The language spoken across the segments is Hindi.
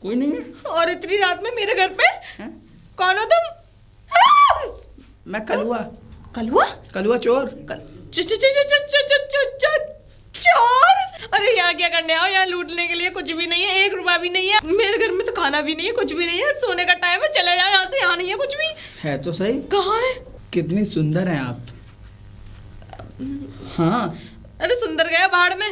कोई नहीं है। और इतनी रात में मेरे घर पे हैं? कौन हो तुम? मैं कलुआ। कलुआ? कलुआ चोर। चोर? अरे यहाँ क्या करने आओ? यहाँ लूटने के लिए कुछ भी नहीं है, 1 रुपया भी नहीं है। मेरे घर में तो खाना भी नहीं है, कुछ भी नहीं है। सोने का टाइम है, चले जाओ यहाँ से। यहाँ नहीं है कुछ भी। है तो सही। कहाँ है? कितनी सुंदर हैं आप। हाँ। अरे सुंदर गया भाड़ में।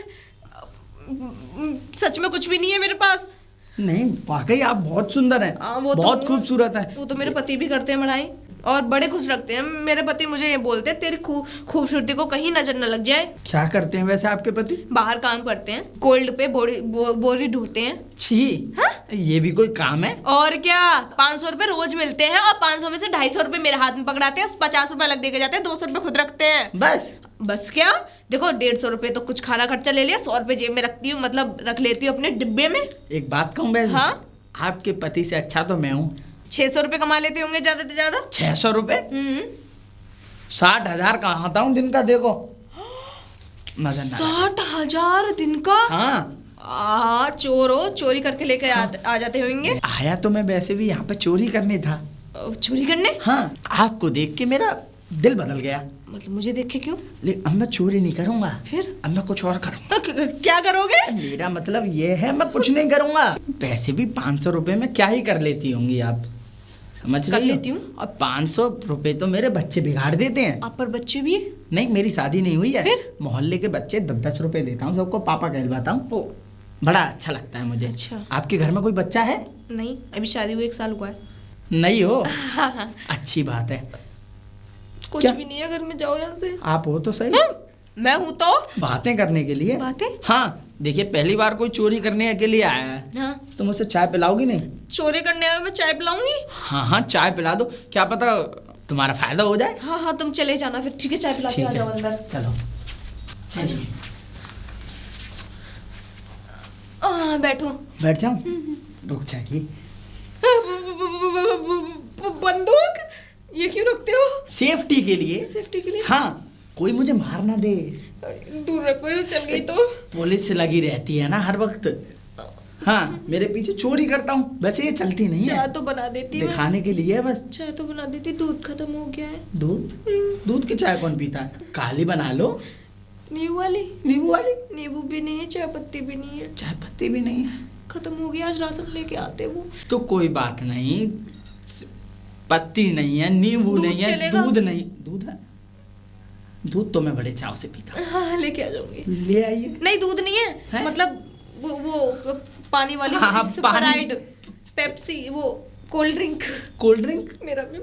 सच में कुछ भी नहीं है मेरे पास। नहीं, वाकई आप बहुत सुंदर हैं। वो बहुत तो खूबसूरत हैं। वो तो मेरे पति भी करते हैं बड़ाई, और बड़े खुश रखते हैं। मेरे पति मुझे ये बोलते हैं तेरी खूबसूरती को कहीं नजर न लग जाए। क्या करते हैं वैसे आपके पति? बाहर काम करते हैं, कोल्ड पे बोरी ढूंढते हैं। छी, हाँ? ये भी कोई काम है? और क्या, 500 रुपए रोज मिलते हैं, और 500 में से 250 रुपए मेरे हाथ में पकड़ाते हैं, 50 रुपए अलग देके जाते हैं, 200 रुपए खुद रखते हैं। बस क्या, देखो 150 रुपए तो कुछ खाना खर्चा ले लिया, 100 रुपए जेब में रखती हूँ, मतलब रख लेती हूँ अपने डिब्बे में। एक बात कहूँ वैसे? हाँ? आपके पति से अच्छा तो मैं हूँ। 600 रुपए कमा लेते होंगे ज्यादा से ज्यादा। 600 रुपए? 60,000 कमाता हूँ दिन का, देखो। 60,000 दिन का? हाँ। चोर हो, चोरी करके लेके आ जाते होंगे। आया तो मैं वैसे भी यहाँ पे चोरी करने था। चोरी करने? हाँ, आपको देख के मेरा दिल बदल गया। मतलब मुझे देख के क्यों? लेकिन अब मैं चोरी नहीं करूंगा। फिर? अब मैं कुछ और करूंगा। क्या करोगे? मेरा मतलब ये है, मैं कुछ नहीं करूंगा। वैसे भी 500 रुपए में क्या ही कर लेती होंगी आप, समझ कर रही हो? लेती हूँ। और 500 रुपए तो मेरे बच्चे बिगाड़ देते हैं। आप पर बच्चे भी है? नहीं, मेरी शादी नहीं हुई है। फिर? मोहल्ले के बच्चे 10-10 रुपए देता हूँ सबको, पापा कहलवाता हूँ। बड़ा अच्छा लगता है मुझे। अच्छा। आपके घर में कोई बच्चा है? नहीं, अभी शादी हुई 1 साल हुआ है। नहीं हो? हाँ। अच्छी बात है। कुछ क्या? भी नहीं है घर में, जाओ यहाँ से। आप हो तो सही। मैं हूँ तो बातें करने के लिए। बातें? हाँ, देखिए पहली बार कोई चोरी करने के लिए आया है। हाँ। तो मुझसे चाय पिलाओगी नहीं? चोरी करने आए, मैं चाय पिलाऊंगी? हाँ हाँ, चाय पिला दो, क्या पता तुम्हारा फायदा हो जाए। हाँ हाँ, तुम चले जाना फिर। ठीक है, चाय पिला के ठीक आ है, जाओ अंदर। चलो चलिए। बैठो। बैठ जाओ। रुक जाइए। बंदूक ये क्यों रखते हो? सेफ्टी के लिए। सेफ्टी के लिए? हाँ, कोई मुझे मार ना दे। दूर रखो, ये चल गई तो। पुलिस से लगी रहती है ना हर वक्त। हाँ, मेरे पीछे चोरी करता हूँ, वैसे ये चलती नहीं है। चाय तो बना देती मैं। दिखाने के लिए बस। चाय तो बना देती, दूध खत्म हो गया है। दूध? दूध की चाय कौन पीता है? काली बना लो। नींबू वाली? नींबू वाली? नींबू भी नहीं है, चाय पत्ती भी नहीं है। चाय पत्ती भी नहीं है? खत्म हो गया, आज राशन लेके आते वो। तो कोई बात नहीं, पत्ती नहीं है, नींबू नहीं है, चलेगा? दूध नहीं। दूध है? दूध तो मैं बड़े चाव से पीता हूँ। हाँ, लेके आ जाऊंगी। ले आइए। नहीं, दूध नहीं है, है? मतलब वो पानी वाली। हाँ, स्प्राइट, पेप्सी, वो कोल्ड ड्रिंक। Cold drink? मेरा भी।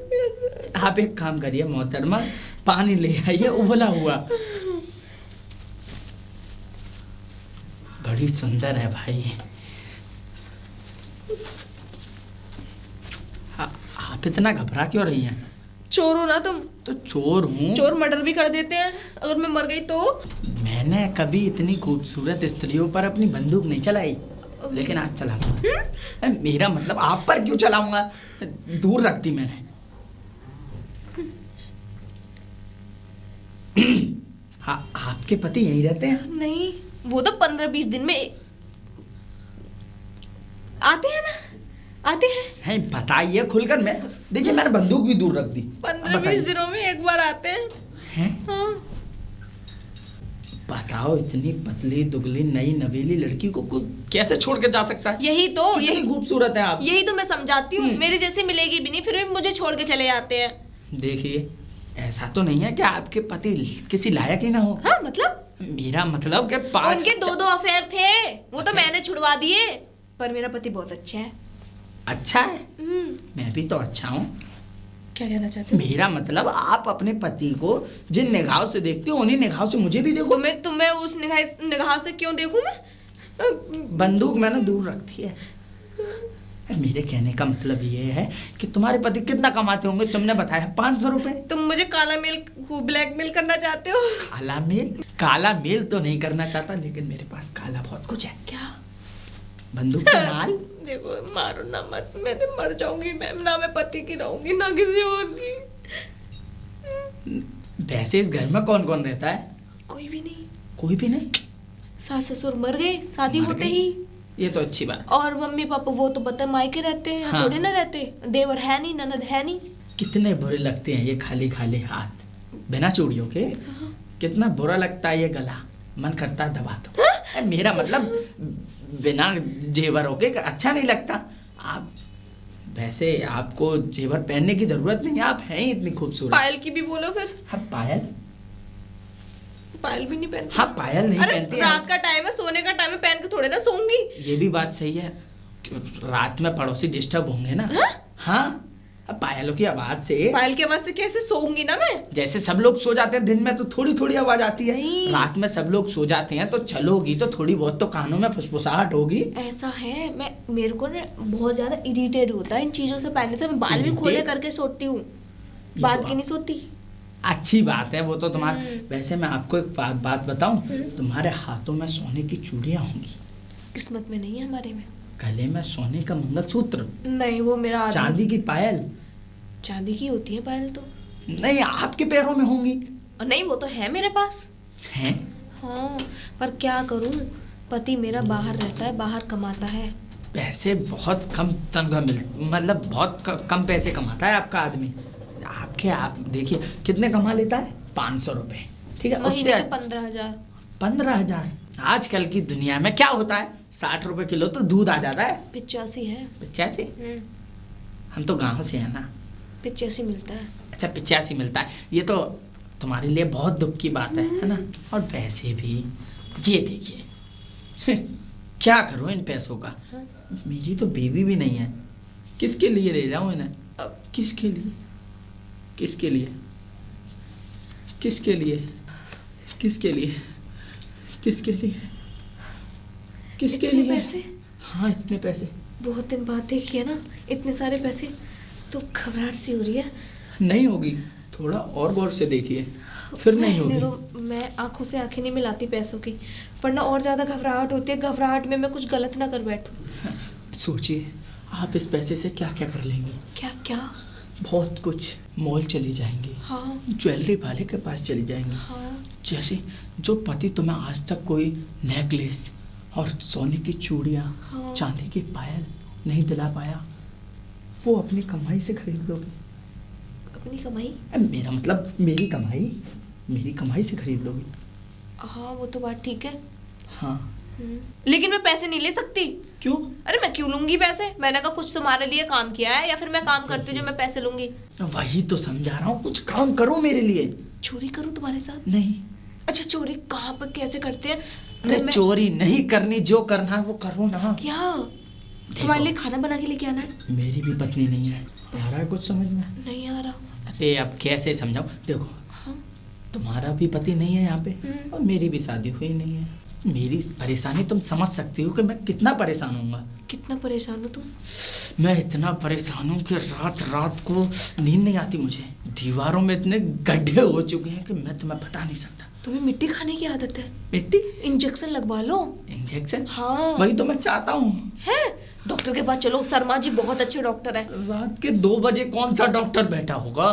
आप एक काम करिए मोहतरमा, पानी ले आइए उबला हुआ। बड़ी सुंदर है भाई। आप इतना घबरा क्यों रही हैं? चोर हो ना तुम? तो चोर हूँ। चोर मर्डर भी कर देते हैं, अगर मैं मर गई तो? मैंने कभी इतनी खूबसूरत स्त्रियों पर अपनी बंदूक नहीं चलाई, लेकिन आज चलाऊंगा। मेरा मतलब आप पर क्यों चलाऊंगा? दूर रखती मैंने। हाँ, आपके पति यहीं रहते हैं? नहीं, वो तो 15-20 दिन में आते हैं ना, आते हैं। नहीं, बताइए खुलकर। मैं देखिए, मैंने बंदूक भी दूर रख दी। 15-20 दिनों में एक बार आते हैं। हैं? हाँ। बताओ, इतनी पतली दुगली नई नवेली लड़की को कैसे छोड़ के जा सकता है? यही तो, कितनी खूबसूरत है आप। यही तो मैं समझाती हूँ। मेरे जैसी मिलेगी भी नहीं, फिर भी मुझे छोड़ के चले जाते हैं। देखिए, ऐसा तो नहीं है कि आपके पति किसी लायक ही ना हो। हाँ, मतलब? मेरा मतलब कि उनके 2 अफेयर थे, वो तो मैंने छुड़वा दिए। पर मेरा पति बहुत अच्छा है। अच्छा है? मैं भी तो अच्छा हूँ। क्या कहना चाहते हो? मेरा मतलब आप अपने पति को जिन निगाहों से देखते हो, उन्हीं निगाहों से मुझे भी देखो। तुम्हें उस निगाह से क्यों देखूं मैं? बंदूक मैंने दूर रखी है। मेरे कहने का मतलब ये है कि तुम्हारे पति कितना कमाते होंगे? तुमने बताया 500 रुपए। तुम मुझे काला मेल, ब्लैकमेल करना चाहते हो? काला मेल? काला मेल तो नहीं करना चाहता, लेकिन मेरे पास काला बहुत कुछ है। क्या? बंदूक के माल। देखो, मारो ना मत, मैंने मर जाऊंगी मैम, ना मैं पति की रहूंगी ना किसी और की। वैसे इस घर में कौन कौन रहता है? कोई भी नहीं। कोई भी नहीं? सास ससुर मर गए शादी होते ही। ये तो अच्छी बात। और मम्मी पापा वो तो पता है मायके रहते हैं, हाँ। थोड़े ना रहते, देवर है नहीं, ननद है नहीं। कितने बुरे लगते हैं ये खाली खाली हाथ बिना चूड़ियों के, कितना बुरा लगता है ये गला, मन करता है दबा दो। मेरा मतलब बिना जेवरों के अच्छा नहीं लगता। आप वैसे आपको जेवर पहनने की जरूरत नहीं है, आप हैं ही इतनी खूबसूरत। पायल की भी बोलो फिर। हाँ पायल, पायल भी नहीं पहनती। हाँ पायल नहीं अरे पहनती। रात का टाइम है, सोने का टाइम है, पहन के थोड़े ना सोऊंगी। ये भी बात सही है, रात में पड़ोसी डिस्टर्ब होंगे ना। हाँ अब पायलों की आवाज से, पायल की आवाज से कैसे सोऊंगी ना मैं। जैसे सब लोग सो जाते हैं दिन में तो थोड़ी थोड़ी आवाज आती है, नहीं। रात में सब लोग सो जाते हैं तो चलोगी तो थोड़ी बहुत तो कानों में फुसफुसाहट होगी। ऐसा है, मेरे को ना बहुत ज्यादा इरिटेट होता है इन चीजों से पहनने से। मैं बाल भी खोले करके सोती हूँ, बाल की नहीं सोती। अच्छी बात है वो तो तुम्हारा। वैसे मैं आपको एक बात बताऊं, तुम्हारे हाथों में सोने की चूड़ियां होंगी। किस्मत में नहीं है हमारे में। गले में सोने का मंगलसूत्र नहीं, वो मेरा चांदी की पायल। चांदी की होती है पायल तो। नहीं आपके पैरों में होंगी। और नहीं, वो तो है मेरे पास। हैं? हाँ, पर क्या करूं, पति मेरा बाहर रहता है, बाहर कमाता है। पैसे बहुत कम तनख्वाह मतलब बहुत कम पैसे कमाता है आपका आदमी। आप देखिए कितने कमा लेता है, 500 रुपए, ठीक है। उससे 15,000। 15,000 आजकल की दुनिया में क्या होता है, 60 रुपए किलो तो दूध आ जाता है। 85 है। 85? हम तो गाँव से है ना। 85 मिलता है। अच्छा 85 मिलता है, ये तो तुम्हारे लिए बहुत दुख की बात है ना। और पैसे भी ये देखिए क्या करो इन पैसों का। हाँ? मेरी तो बीवी भी नहीं है, किसके लिए ले जाऊं इन्हें? किसके लिए, किसके लिए, किसके लिए, किसके लिए, किसके लिए, किसके लिए पैसे? हाँ इतने पैसे। बहुत दिन बाद देखी है ना इतने सारे पैसे, तो घबराहट सी हो रही है। नहीं होगी, थोड़ा और गौर से देखिए, फिर नहीं होगी। मैं आंखों से आंखें नहीं मिलाती पैसों की, वरना और ज्यादा घबराहट होती है। घबराहट में मैं कुछ गलत ना कर बैठूं। सोचिए आप इस पैसे से क्या क्या कर लेंगी। क्या क्या? बहुत कुछ, मॉल चली जाएंगी। हाँ। ज्वेलरी वाले के पास चली जाएंगी। हाँ। जैसे जो पति तुम्हें आज तक कोई नेकलेस और सोने की चूड़ियाँ, हाँ। चांदी की पायल नहीं दिला पाया, वो अपनी कमाई से खरीद लोगे। अपनी कमाई? मेरा मतलब मेरी कमाई से खरीद लोगी। हाँ वो तो बात ठीक है। हाँ। लेकिन मैं पैसे नहीं ले सकती। क्यों? अरे मैं क्यों लूंगी पैसे? मैंने कहा कुछ तुम्हारे लिए काम किया है, या फिर मैं काम करती हूँ जो मैं पैसे लूंगी? वही तो समझा रहा हूँ, कुछ काम करो मेरे लिए। चोरी करूँ तुम्हारे साथ? नहीं। अच्छा चोरी कहाँ पर कैसे करते हैं? अरे चोरी नहीं करनी, जो करना है वो करो ना। क्या? तुम्हारे लिए खाना बना के लेके आना है? मेरी भी पत्नी नहीं है। आ रहा है कुछ समझ में? नहीं आ रहा। अरे अब कैसे समझाऊं, देखो। हाँ? तुम्हारा भी पति नहीं है यहाँ पे और मेरी भी शादी हुई नहीं है। मेरी परेशानी तुम समझ सकती हो कि मैं कितना परेशान हूँगा। कितना परेशान हो तुम? मैं इतना परेशान हूँ कि रात रात को नींद नहीं आती मुझे। दीवारों में इतने गड्ढे हो चुके हैं कि मैं तुम्हें बता नहीं सकता। तुम्हें मिट्टी खाने की आदत है? मिट्टी? इंजेक्शन लगवा लो। इंजेक्शन? हाँ। वही तो मैं चाहता हूँ। है? डॉक्टर के पास चलो, शर्मा जी बहुत अच्छे डॉक्टर है। रात के 2 बजे कौन सा डॉक्टर बैठा होगा?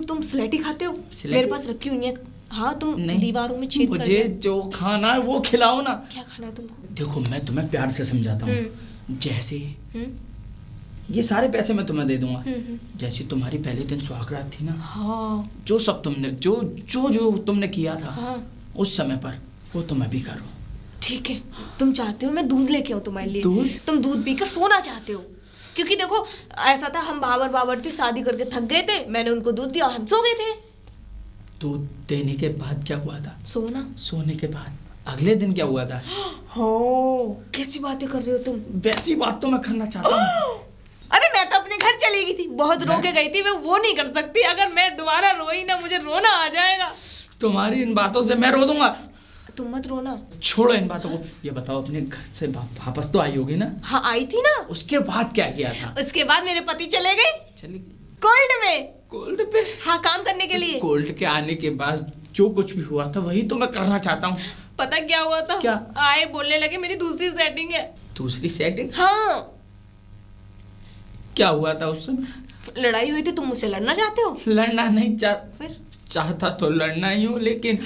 तुम स्लेटी खाते हो? मेरे पास रखी हुई है। हाँ तुम दीवारों में छेद कर मुझे जो खाना है वो खिलाओ ना। क्या खाना है तुमको? देखो मैं तुम्हें प्यार से समझाता हूँ। जैसे ये सारे पैसे मैं तुम्हें दे दूंगा। जैसे तुम्हारी पहले दिन सुहागरात थी ना। हाँ। जो सब तुमने जो तुमने किया था। हाँ। उस समय पर वो तुम्हें भी करो। ठीक है, तुम चाहते हो मैं दूध लेके आऊँ तुम्हारे लिए? दूध? तुम दूध पीकर सोना चाहते हो? क्योंकि देखो ऐसा था, हम बाबर थी, शादी करके थक गए थे, मैंने उनको दूध दिया, हम सो गए थे। दूध देने के बाद क्या हुआ था? सोना। सोने के बाद अगले दिन क्या हुआ था? हो, कैसी बातें कर रहे हो तुम? वैसी बात तो मैं करना चाहता हूँ। अरे मैं तो अपने घर चली गई थी, बहुत रो के गई थी, मैं वो नहीं कर सकती। अगर मैं दोबारा रोई ना, मुझे रोना आ जाएगा। तुम्हारी इन बातों से मैं रो दूंगा। तुम मत रोना। छोड़ो इन बातों को। ये बताओ अपने घर से वापस तो आई होगी ना? हाँ आई थी ना। उसके बाद क्या किया था? उसके बाद मेरे पति चले गए। चली कोल्ड में। कोल्ड पे? हाँ, काम करने के लिए। कोल्ड के आने के बाद जो कुछ भी हुआ था वही तो मैं करना चाहता हूँ। पता क्या हुआ था? क्या? आए बोलने लगे मेरी दूसरी सेटिंग है। दूसरी सेटिंग? हाँ। क्या हुआ था उस समय? लड़ाई हुई थी। तुम मुझसे लड़ना चाहते हो? लड़ना नहीं फिर चाहता तो लड़ना ही हूँ, लेकिन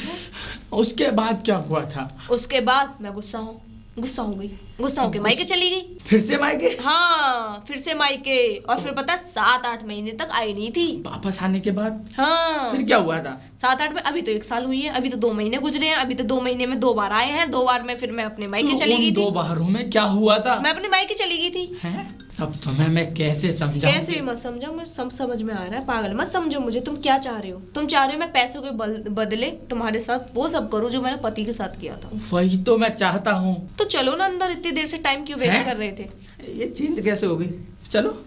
उसके बाद क्या हुआ था? उसके बाद मैं गुस्सा हूँ। गुस्सा हो गई, गुस्सा होके मायके चली गई। फिर से मायके? हाँ, फिर से मायके। और फिर पता 7-8 महीने तक आई नहीं थी। वापस आने के बाद? हाँ। फिर क्या हुआ था? 7-8 में, अभी तो 1 साल हुई है, अभी तो 2 महीने गुजरे हैं, अभी तो 2 महीने में 2 बार आए हैं, 2 बार में फिर मैं अपने मायके चली गई थी। 2 बारों में क्या हुआ था? मैं अपने मायके चली गई थी। हैं? अब तुम्हें मैं कैसे समझाऊं? कैसे मत समझो, मुझे समझ में आ रहा है, पागल मत समझो मुझे। तुम क्या चाह रहे हो? तुम चाह रहे हो मैं पैसों के बदले तुम्हारे साथ वो सब करूं जो मैंने पति के साथ किया था। वही तो मैं चाहता हूँ। तो चलो ना अंदर, इतनी देर से टाइम क्यों वेस्ट कर रहे थे? ये चेंज कैसे हो गई? चलो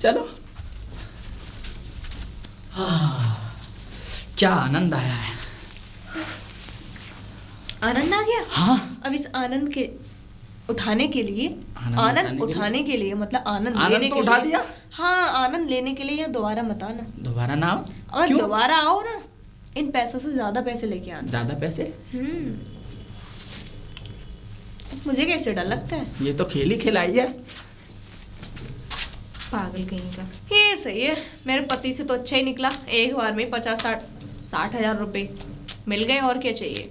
चलो। क्या आनंद आया है। आनंद आ गया? हाँ। अब इस आनंद के उठाने के लिए, आनंद उठाने के लिए मतलब आनंद लेने तो के उठा लिए, दिया? हाँ, आनंद लेने के लिए यहाँ दोबारा मत आना। दोबारा ना आओ? और दोबारा आओ ना, इन पैसों से ज्यादा पैसे लेके आना। ज्यादा पैसे? मुझे कैसे डर लगता है। ये तो खेल ही खिलाई है। पागल कहीं का। ये सही है, मेरे पति से तो अच्छा ही निकला। एक बार में 50-60 हजार रुपए मिल गए, और क्या चाहिए।